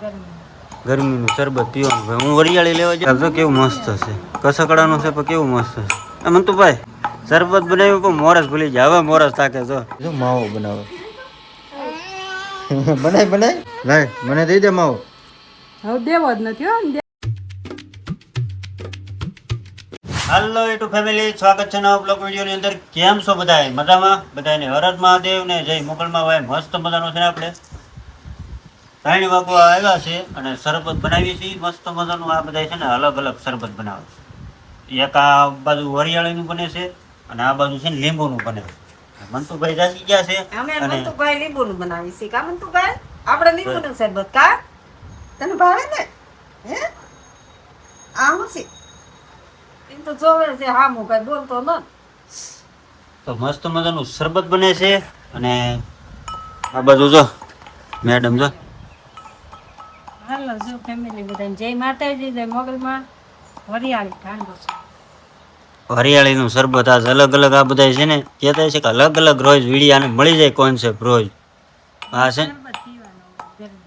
ગરમીનું શરબત પીવાનું ભાઈ. હું વરિયાળી લેવા જાઉં તો કેવું મસ્ત છે, કસકડાનું છે પણ કેવું મસ્ત છે. મંતુભાઈ શરબત બનાવ્યું પણ મોરસ ભૂલી જાય. હવે મોરસ તાકે જો માવો બનાવે. બનાય ભાઈ મને દઈ દે માવો. હવે દેવો જ નથી હો. હાલો યુટ્યુબ ફેમિલી, સ્વાગત છે નવા બ્લોગ વિડીયોની અંદર. કેમ છો બધાય? મજામાં? બધાને હર હર મહાદેવ ને જય મોગલમાં. ભાઈ મસ્ત મજાનું છે. આપણે ત્રણ વાગો આવ્યા છે અને શરબત બનાવી છે મસ્ત મજાનું. આ બધા છે ને અલગ અલગ શરબત બનાવે છે. એક આ બાજુ વરિયાળીનું બને છે અને આ બાજુ છે ને લીંબુનું બને છે. મંતુભાઈ જાગી ગયા છે અમે અને મંતુભાઈ લીંબુનું બનાવી છે. કા મંતુભાઈ આપણે લીંબુનું શરબત કા તને ભાવે ને? હે આવું છે એમ તો જોવે છે. હા હું કઈ બોલતો ન તો મસ્ત મજાનું શરબત બને છે. અને આ બાજુ જો મેડમ જો. હાલો જો ફેમિલી બધાને જય માતાજી, જય મોગલમાં. વરિયાળી ઠાંડો છે. હરિયાળીનું શરબત આજ અલગ અલગ આ બધા છે ને કહેતા છે કે અલગ અલગ રોજ વીડિયાને મળી જાય કોન્સેપ્ટ રોજ. આ છે શરબત પીવાનું ગરમી.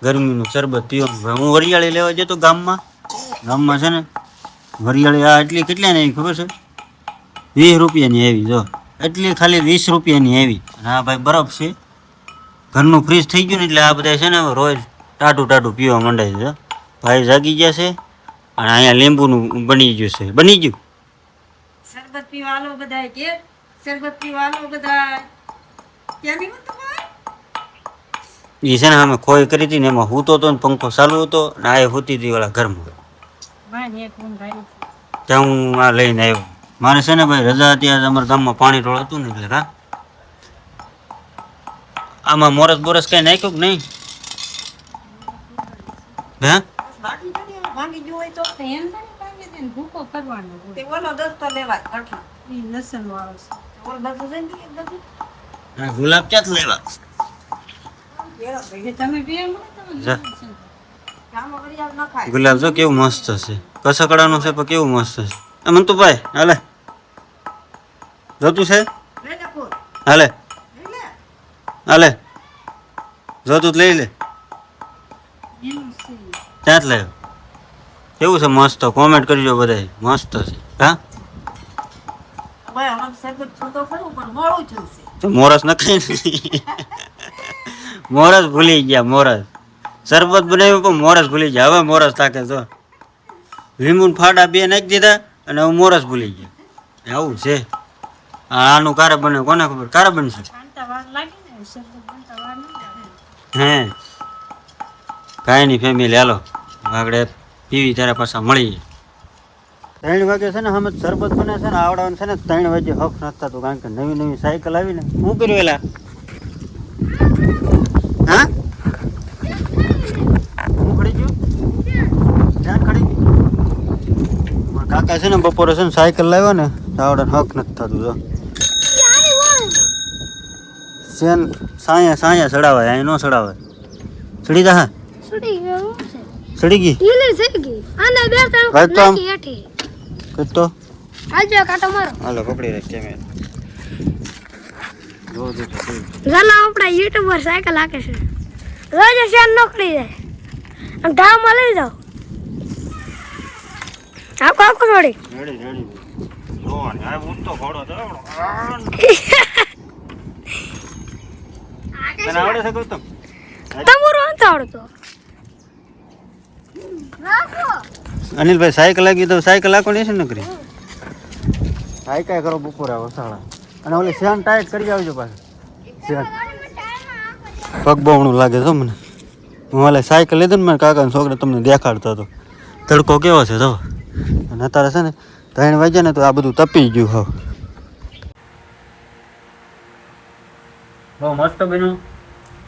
ગરમીનું શરબત પીવાનું ભાઈ. હું વરિયાળી લેવા જતો ગામમાં છે ને વરિયાળી આ એટલી કેટલા ને ખબર છે? 20 રૂપિયાની આવી જો. એટલી ખાલી 20 રૂપિયાની આવી. અને આ ભાઈ બરફ છે, ઘરનું ફ્રીજ થઈ ગયું ને એટલે આ બધા છે ને રોજ ટાટું ટાટું પીવા માંડાય છે. ભાઈ જાગી ગયા છે અને અહીંયા લીંબુનું બની ગયું છે. બની ગયું શરબત પીવાનો બધા કે શરબત પીવાનો બધા ક્યાં નહીં મંતુભાઈ? એ છે ને અમે ખોઈ કરી હતી ને એમાં હૂતો હતો ને પંખો ચાલુ હતો ને આ હૂતી હતી ઓલા ઘરમાં. ત્યાં હું આ લઈને આવ્યો. મારે છે ને ભાઈ રજા હતી આજે. અમારા ગામમાં પાણી ઢોળ હતું ને એટલે હા. આમાં મોરસ બોરસ કઈ નાખ્યું કે નહીં? હે બાકી ભાંગી ગયું હોય તો એમ ભાંગી દે ને ભૂકો કરવાનો તે ઓલો દસ્તો લેવાય આટલા ઈ લસણ વાળો છે. ઓલો દસ્તો છે ને બધું હા, ગુલાબ ક્યાં લેવા? તમે પીએ જા. આમાં વરિયાળ ન ખાય. ગુલાબ જો કેવું મસ્ત છે, કસકડાનું છે પણ કેવું મસ્ત છે. મંતુભાઈ હાલે જોતું છે? લઈ લે ફૂલ હાલે લઈ લે હાલે જોતું જ લઈ લે. એનું છે. ક્યાં જ લાવ્યો? કેવું છે? મસ્ત. કોમેન્ટ કરજો બધાય. મસ્ત છે. હા ભાઈ આમાં શરબત છૂટો ખરું પણ મોડું થયું છે. તો મોરસ નખાય ને. મોરસ ભૂલી ગયા. મોરસ શરબત બનાવ્યું પણ મોરસ ભૂલી ગયા. હવે મોરસ તાકે જો. લીંબુ ફાડા 2 નાખી દીધા અને હવે મોરસ ભૂલી ગયા. આવું છે. આનું કારે બને કોને ખબર? કારે બનશે. શાંતા વાર લાગે ને શરબત બનતા વાર નહીં લાગે. હે કાંઈ નહીં ફેમિલી, હાલો આગળ પીવી ત્યારે પાછા મળીએ. 3 વાગે છે ને અમે શરબત બને છે ને આવડાવાનું છે ને 3 વાગે હક નથી થતું. કારણ કે નવી નવી સાયકલ આવી ને. શું કર્યું એલા? હા હું ખડી ગયું ક્યાં ખડી ગયું? મારા કાકા છે ને બપોરે છે ને સાયકલ લાવ્યો ને આવડાને હક નથી થતું. જો શેન સાયા ચડાવાય, અહીં ન ચડાવાય. ચડી જા. ચડી ગઈ ભાઈ તો આમ કરતો. હાલો પકડી રાખ કેમેરા. આપડા યુટ્યુબર સાયકલ હાકે છે રોજ શેર નોકરી જાય અને ધામમાં લઈ જાઓ આખો આખો થોડી રેડી જોવાની આ ઉડતો ઘોડો તો તને આવડે છે ગૌતમ? તમારું અંત આવડતો રાખો અનિલભાઈ સાયકલ લાગી તો સાયકલ લાખો નહીં છે નકરી. હાઈ કાંઈ કરો બપોરે વસાળા. અને ઓલી શેન ટાઈટ કરી આવજો પાછું. શેન પગ બહુણું લાગે છે મને. હું ઓલે સાયકલ લીધું ને મારા કાકાનો છોકરો તમને દેખાડતો હતો. તડકો કેવો છે તો. અને અત્યારે છે ને 3 વાગ્યા ને તો આ બધું તપી ગયું. હવે બહુ મસ્ત બન્યું.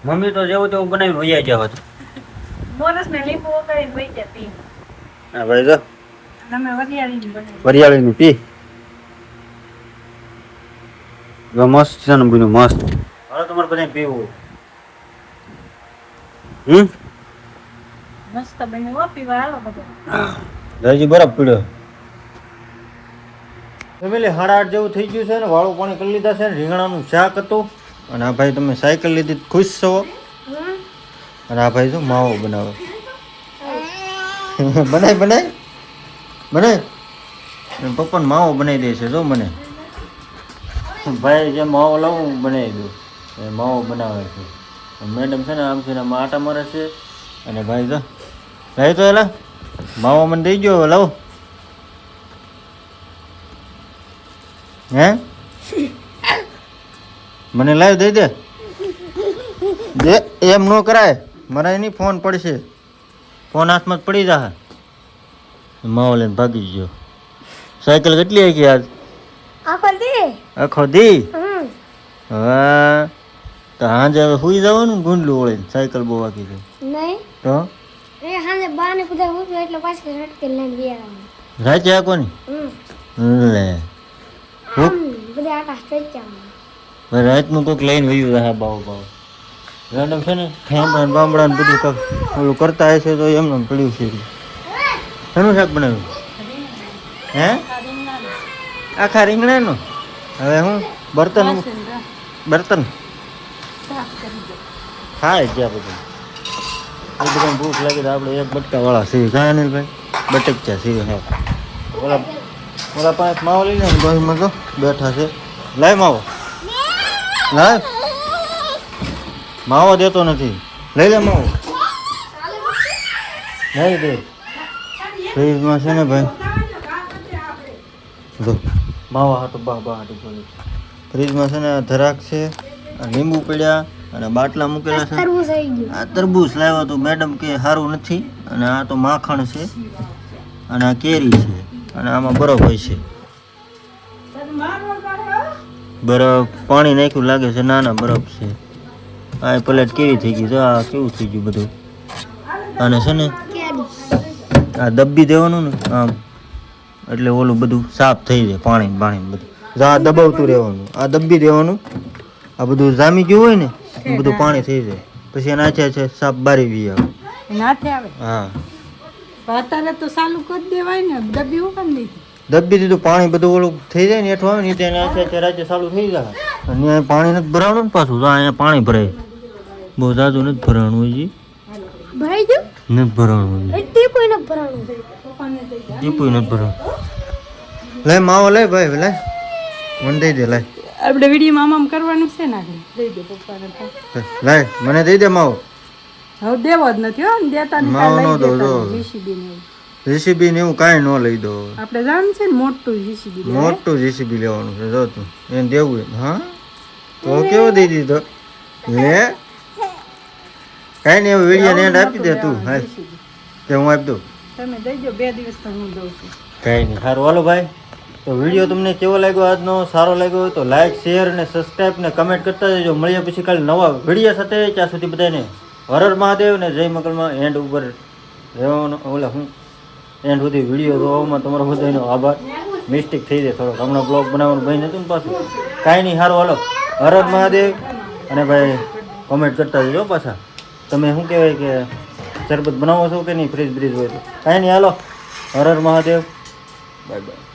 મમ્મી તો જેવું તેવું બનાવી વૈયા જાવ હતું. મોરસ ને લીંબુ વગાડીને વહી જાય પી. હા ભાઈ જો તમે વરિયાળીની બનાવી. વરિયાળીનું પી. મસ્ત છે ને બીનું મસ્ત. હવે તમારે બધા પીવું. મસ્ત બન્યું હો પીવા હાલો બધા. હજી બરફ પીડ્યો. ફેમિલી 8:30 જેવું થઈ ગયું છે ને વાળું પાણી કરી લીધા છે ને રીંગણાનું શાક હતું. અને આ ભાઈ તમે સાયકલ લીધી ખુશ છો? અને આ ભાઈ શું માવો બનાવે બનાય બનાય બનાય પપ્પાને માવો બનાવી દે છે જો મને ભાઈ જે માવો લાવું હું બનાવી દઉં એ માવો બનાવે છે મેડમ છે ને આમ છે ને આમ આટા મારે છે અને ભાઈ તો ભાઈ તો એલા માવો મને દઈ ગયો લાવો હે મને લાવી દઈ દે એમ ન કરાય મારા એની ફોન પડશે ફોન હાથમાં જ પડી જશે માવો લઈને ભાગી ગયો સાયકલ કેટલી આવી આજ આખો દી હા તો હાજે હવે સુઈ જવાનું ગુંડલું ઓળીને સાયકલ બહુ વાગી ગઈ નહીં તો એ હાલે બાને બધા ઉઠ્યો એટલે પાછી રટકે લઈને બેરાવાનું રાતે આકોની લે બધા આટા સ્ટ્રેચ્યા ભાઈ રાતનું કોઈક લઈને વયું રહે બાવ બાવ રેન્ડમ છે ને ઠેમડા ને બામડા ને બધું કાંક ઓલું કરતા હશે તો એમને પડ્યું છે શેનું શાક બનાવ્યું હે આખા રીંગણાનું હવે હું બર્તન ખાય જ્યાં બધું એ બધાને ભૂખ લાગી તો આપણે એક બટકાવાળા સીવી કાંઈ અનિલભાઈ બટકચા સીવી હે ઓલા પાંચ માવો લઈ લે ને બસમાં તો બેઠા છે લાય માવો લાય માવો દેતો નથી લઈ લે માવો લઈ દે ફ્રીજમાં છે ને ભાઈ જો માવા હાટું બા હાટું પડે ફ્રીજમાં છે ને ધરાક છે લીંબુ પડ્યા અને બાટલા મૂકેલા છે તરબૂચ આવી ગયું આ તરબૂચ લાવ્યો તો મેડમ કે સારું નથી અને આ તો માખણ છે અને આ કેરી છે અને આમાં બરફ હોય છે બરફ પાણી નાખ્યું લાગે છે નાના બરફ છે આ પ્લેટ કેવી થઈ ગઈ તો આ કેવું થઈ ગયું બધું અને છે ને આ દબ્બી દેવાનું ને આમ એટલે ઓલું બધું સાફ થઈ જાય પાણી બધું આ દબાવતું રહેવાનું આ દબ્બી દેવાનું આ બધું જામી ગયું હોય ને એ બધું પાણી થઈ જાય પછી એના છે સાફ બારી બી આવે નાથે આવે હા અત્યારે તો ચાલુ કરી દેવાય ને ડબ્બી ઉપર નહીં દબ્બી દીધું પાણી બધું ઓલું થઈ જાય ને એઠું આવે ને ત્યાં છે રાજ્ય ચાલુ થઈ જાય અને અહીંયા પાણી નથી ભરાવાનું ને પાછું તો અહીંયા પાણી ભરાય બહુ જાજુ નથી ભરાવાનું હોય જી ભરાઈ ગયું નથી ભરાવાનું હોય ટીપુય ન ભરાણું ટીપુય નથી ભરાવાનું લે માવો લે ભાઈ લે મને દઈ દે લાય આપણે વિડીયોમાં આમ કરવાનું છે ને આગળ દઈ દે પપ્પાને લાય મને દઈ દે માવો હવે દેવો જ નથી હો દેતા ને માવો ન દો જો જીસીબી ને જીસીબી ને એવું કાંઈ ન લઈ દો આપણે જાણ છે ને મોટું જીસીબી મોટું જીસીબી લેવાનું છે જો તું એને દેવું એમ હા તો કેવો દઈ દીધો લે કાંઈ નહીં હવે વિડીયો ને આપી દે તું હાલ કે હું આપી દઉં તમે દઈ દો 2 દિવસ તો હું દઉં છું કાંઈ નહીં સારું હાલો ભાઈ તો વિડીયો તમને કેવો લાગ્યો આજનો સારો લાગ્યો હોય તો લાઈક શેર અને સબસ્ક્રાઈબ ને કમેન્ટ કરતા જજો મળીએ પછી કાલે નવા વિડીયો સાથે ત્યાં સુધી બધાને હર હર મહાદેવ ને જય મંગલમાં એન્ડ ઉપર રહેવાનો ઓલા હું એન્ડ સુધી વિડીયો જોવામાં તમારો બધાનો આભાર મિસ્ટેક થઈ જાય થોડોક હમણાં બ્લોગ બનાવવાનું બંધ હતું ને પાછું કાંઈ નહીં સારું હાલો હર હર મહાદેવ અને ભાઈ કોમેન્ટ કરતા જજો પાછા તમે શું કહેવાય કે શરબત બનાવો છો કે નહીં ફ્રીજ બ્રીજ હોય તો કાંઈ નહીં હાલો હર હર મહાદેવ બાય બાય